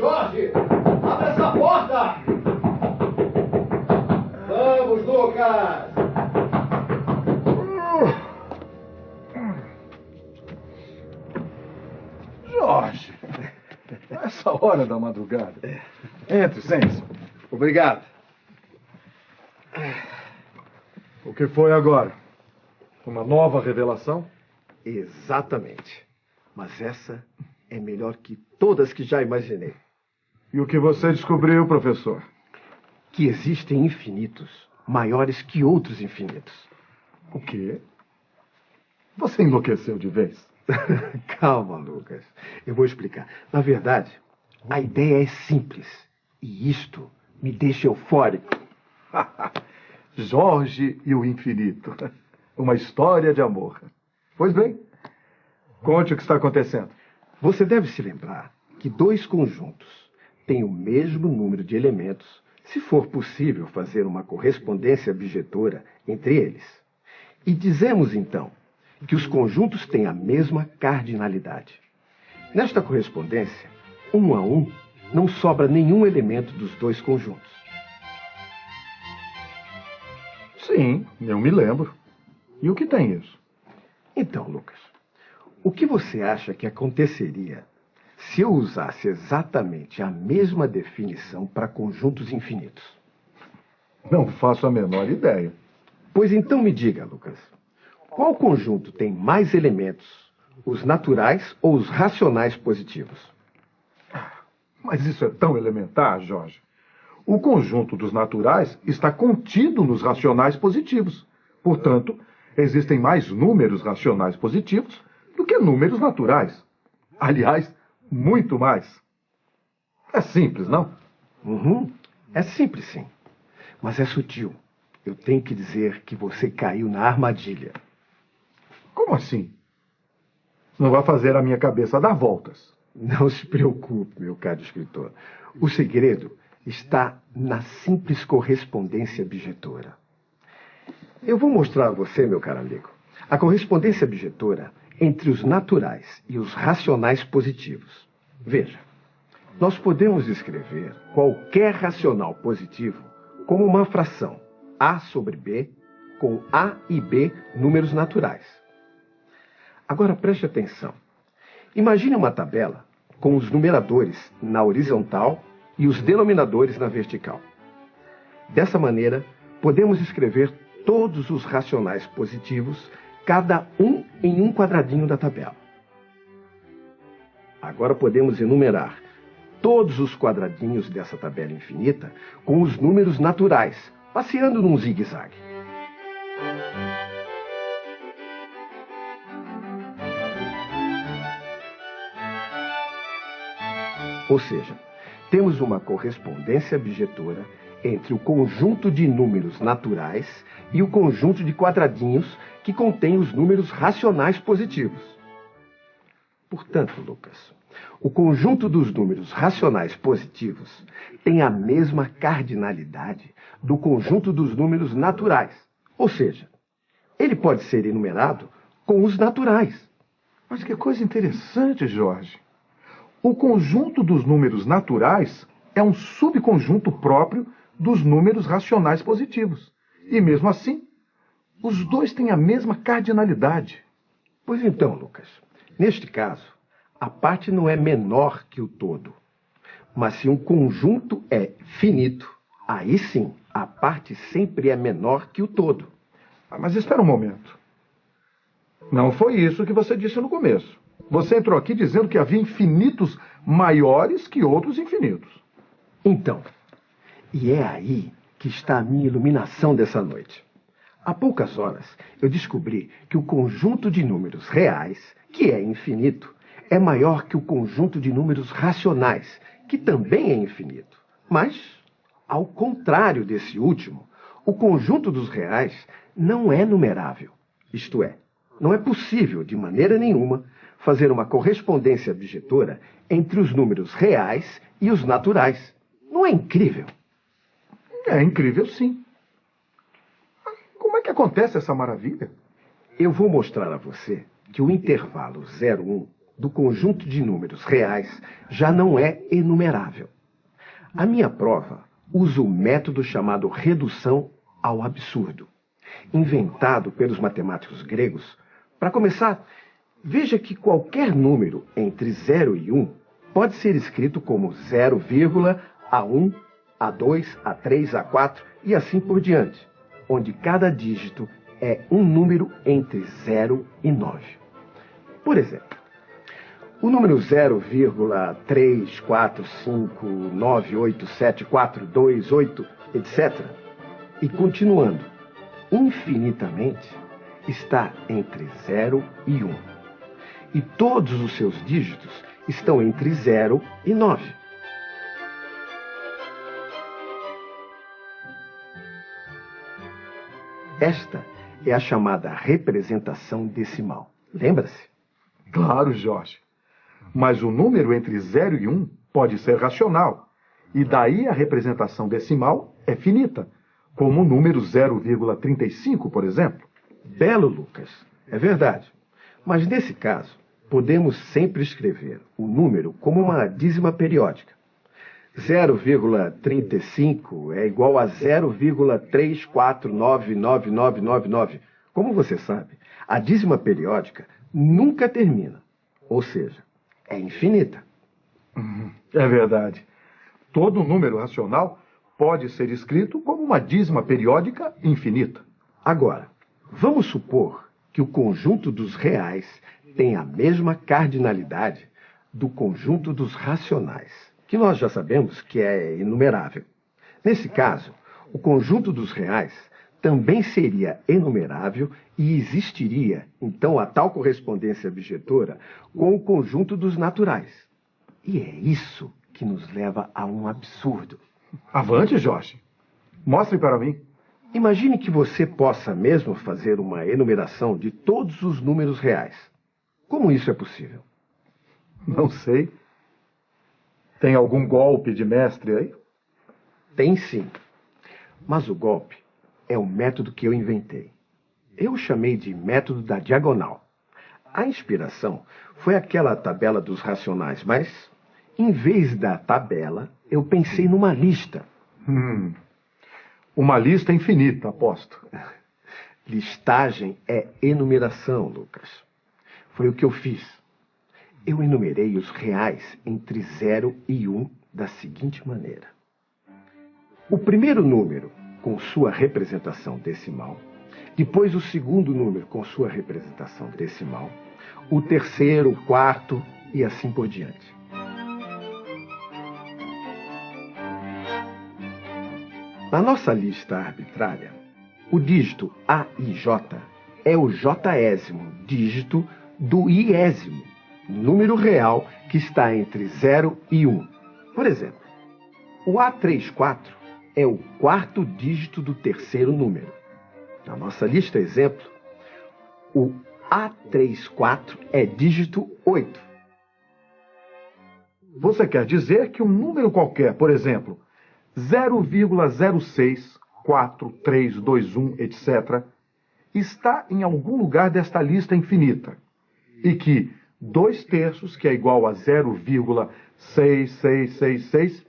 Jorge, abre essa porta! Vamos, Lucas! Jorge, essa hora da madrugada. Entre, sente-se. Obrigado. O que foi agora? Uma nova revelação? Exatamente. Mas essa é melhor que todas que já imaginei. E o que você descobriu, professor? Que existem infinitos maiores que outros infinitos. O quê? Você enlouqueceu de vez? Calma, Lucas. Eu vou explicar. Na verdade, a ideia é simples. E isto me deixa eufórico. Jorge e o infinito. Uma história de amor. Pois bem, conte o que está acontecendo. Você deve se lembrar que dois conjuntos têm o mesmo número de elementos, se for possível fazer uma correspondência bijetora entre eles. E dizemos, então, que os conjuntos têm a mesma cardinalidade. Nesta correspondência, 1 a 1, não sobra nenhum elemento dos dois conjuntos. Sim, eu me lembro. E o que tem isso? Então, Lucas, o que você acha que aconteceria se eu usasse exatamente a mesma definição para conjuntos infinitos? Não faço a menor ideia. Pois então me diga, Lucas, qual conjunto tem mais elementos, os naturais ou os racionais positivos? Mas isso é tão elementar, Jorge. O conjunto dos naturais está contido nos racionais positivos. Portanto, existem mais números racionais positivos do que números naturais. Aliás, muito mais. É simples, não? É simples, sim. Mas é sutil. Eu tenho que dizer que você caiu na armadilha. Como assim? Não vai fazer a minha cabeça dar voltas. Não se preocupe, meu caro escritor. O segredo está na simples correspondência bijetora. Eu vou mostrar a você, meu caro amigo, a correspondência bijetora entre os naturais e os racionais positivos. Veja, nós podemos escrever qualquer racional positivo como uma fração A sobre B com A e B números naturais. Agora preste atenção. Imagine uma tabela com os numeradores na horizontal e os denominadores na vertical. Dessa maneira, podemos escrever todos os racionais positivos, cada um em um quadradinho da tabela. Agora podemos enumerar todos os quadradinhos dessa tabela infinita com os números naturais, passeando num zigue-zague. Ou seja, temos uma correspondência bijetora entre o conjunto de números naturais e o conjunto de quadradinhos que contém os números racionais positivos. Portanto, Lucas, o conjunto dos números racionais positivos tem a mesma cardinalidade do conjunto dos números naturais. Ou seja, ele pode ser enumerado com os naturais. Mas que coisa interessante, Jorge. O conjunto dos números naturais é um subconjunto próprio dos números racionais positivos. E mesmo assim, os dois têm a mesma cardinalidade. Pois então, Lucas, neste caso, a parte não é menor que o todo. Mas se um conjunto é finito, aí sim, a parte sempre é menor que o todo. Mas espera um momento. Não foi isso que você disse no começo. Você entrou aqui dizendo que havia infinitos maiores que outros infinitos. Então, e é aí que está a minha iluminação dessa noite. Há poucas horas, eu descobri que o conjunto de números reais, que é infinito, é maior que o conjunto de números racionais, que também é infinito. Mas, ao contrário desse último, o conjunto dos reais não é numerável. Isto é, não é possível, de maneira nenhuma, fazer uma correspondência bijetora entre os números reais e os naturais. Não é incrível? É incrível, sim. Como é que acontece essa maravilha? Eu vou mostrar a você que o intervalo 0,1 do conjunto de números reais já não é enumerável. A minha prova usa o método chamado redução ao absurdo, inventado pelos matemáticos gregos. Para começar, veja que qualquer número entre 0 e 1 pode ser escrito como 0, A1, A2, A3, A4 e assim por diante, onde cada dígito é um número entre 0 e 9. Por exemplo, o número 0,345987428, etc., e continuando infinitamente, está entre 0 e 1. E todos os seus dígitos estão entre 0 e 9. Esta é a chamada representação decimal. Lembra-se? Claro, Jorge. Mas o número entre 0 e 1 pode ser racional. E daí a representação decimal é finita, como o número 0,35, por exemplo. Belo, Lucas. É verdade. Mas nesse caso, podemos sempre escrever o número como uma dízima periódica. 0,35 é igual a 0,3499999. Como você sabe, a dízima periódica nunca termina. Ou seja, é infinita. É verdade. Todo número racional pode ser escrito como uma dízima periódica infinita. Agora, vamos supor que o conjunto dos reais tem a mesma cardinalidade do conjunto dos racionais, que nós já sabemos que é inumerável. Nesse caso, o conjunto dos reais também seria enumerável e existiria, então, a tal correspondência objetora com o conjunto dos naturais. E é isso que nos leva a um absurdo. Avante, Jorge. Mostre para mim. Imagine que você possa mesmo fazer uma enumeração de todos os números reais. Como isso é possível? Não sei. Tem algum golpe de mestre aí? Tem sim. Mas o golpe é um método que eu inventei. Eu o chamei de método da diagonal. A inspiração foi aquela tabela dos racionais, mas em vez da tabela, eu pensei numa lista. Uma lista infinita, aposto. Listagem é enumeração, Lucas. Foi o que eu fiz. Eu enumerei os reais entre 0 e 1 da seguinte maneira. O primeiro número com sua representação decimal, depois o segundo número com sua representação decimal, o terceiro, o quarto e assim por diante. Na nossa lista arbitrária, o dígito AIJ é o jésimo dígito do iésimo, número real que está entre 0 e 1. Por exemplo, o A34 é o quarto dígito do terceiro número. Na nossa lista exemplo, o A34 é dígito 8. Você quer dizer que um número qualquer, por exemplo, 0,064321, etc., está em algum lugar desta lista infinita, e que 2/3, que é igual a 0,6666,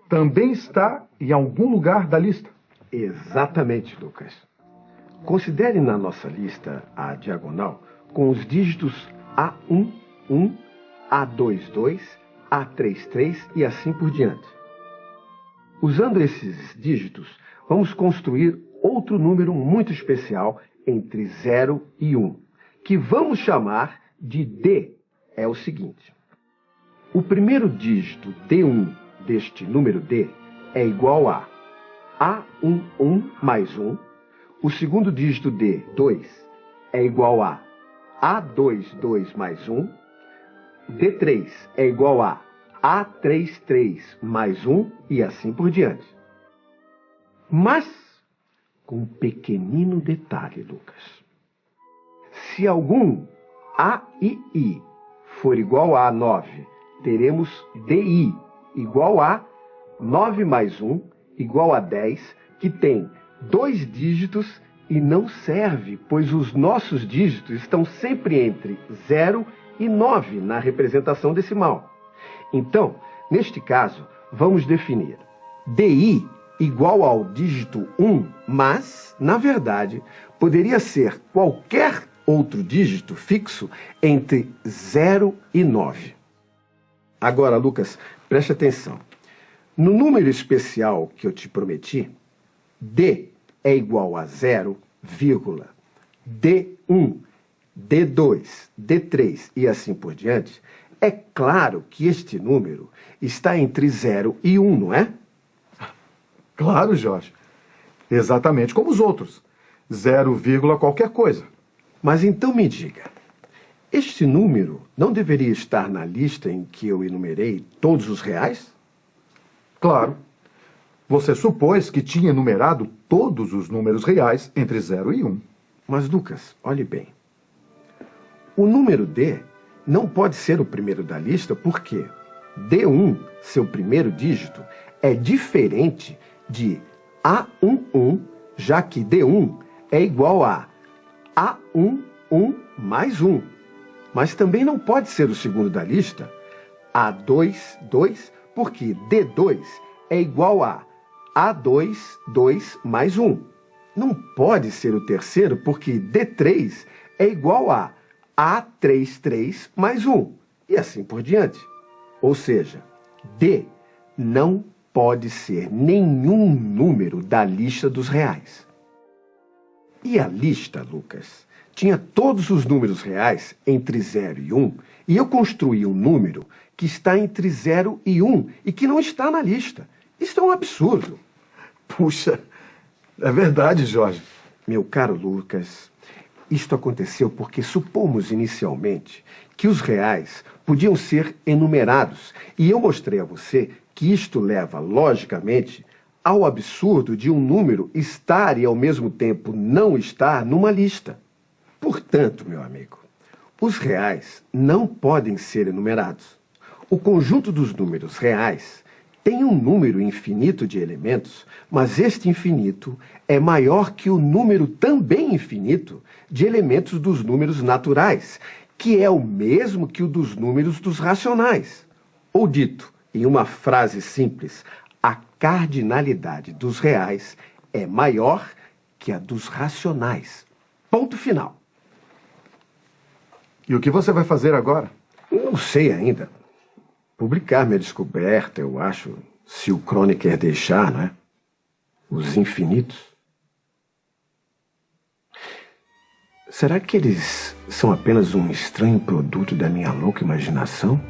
também está em algum lugar da lista? Exatamente, Lucas. Considere na nossa lista a diagonal com os dígitos A11, A22, A33 e assim por diante. Usando esses dígitos, vamos construir outro número muito especial entre 0 e 1, que vamos chamar de D. É o seguinte. O primeiro dígito D1 deste número D é igual a A11 mais 1. O segundo dígito D2 é igual a A22 mais 1. D3 é igual a A33 mais 1 e assim por diante. Mas, com um pequenino detalhe, Lucas. Se algum AII for igual a 9, teremos DI igual a 9 mais 1 igual a 10, que tem 2 dígitos e não serve, pois os nossos dígitos estão sempre entre 0 e 9 na representação decimal. Então, neste caso, vamos definir DI igual ao dígito 1, mas, na verdade, poderia ser qualquer outro dígito fixo entre 0 e 9. Agora, Lucas, preste atenção. No número especial que eu te prometi, D é igual a 0, D1, D2, D3 e assim por diante, é claro que este número está entre 0 e 1, não é? Claro, Jorge. Exatamente como os outros. 0, qualquer coisa. Mas então me diga, este número não deveria estar na lista em que eu enumerei todos os reais? Claro. Você supôs que tinha enumerado todos os números reais entre 0 e 1. Mas, Lucas, olhe bem. O número D não pode ser o primeiro da lista porque D1, seu primeiro dígito, é diferente de A11, já que D1 é igual a A11 mais 1. Mas também não pode ser o segundo da lista, A22, porque D2 é igual a A22 mais 1. Não pode ser o terceiro, porque D3 é igual a A33 mais 1. E assim por diante. Ou seja, D não pode ser nenhum número da lista dos reais. E a lista, Lucas, tinha todos os números reais entre 0 e 1, e eu construí um número que está entre 0 e 1 e que não está na lista. Isso é um absurdo. Puxa, é verdade, Jorge. Meu caro Lucas, isto aconteceu porque supomos inicialmente que os reais podiam ser enumerados, e eu mostrei a você que isto leva, logicamente, ao absurdo de um número estar e, ao mesmo tempo, não estar numa lista. Portanto, meu amigo, os reais não podem ser enumerados. O conjunto dos números reais tem um número infinito de elementos, mas este infinito é maior que o número também infinito de elementos dos números naturais, que é o mesmo que o dos números dos racionais. Ou dito em uma frase simples, a cardinalidade dos reais é maior que a dos racionais. Ponto final. E o que você vai fazer agora? Não sei ainda. Publicar minha descoberta, eu acho, se o Kronecker deixar, não é? Os infinitos. Será que eles são apenas um estranho produto da minha louca imaginação?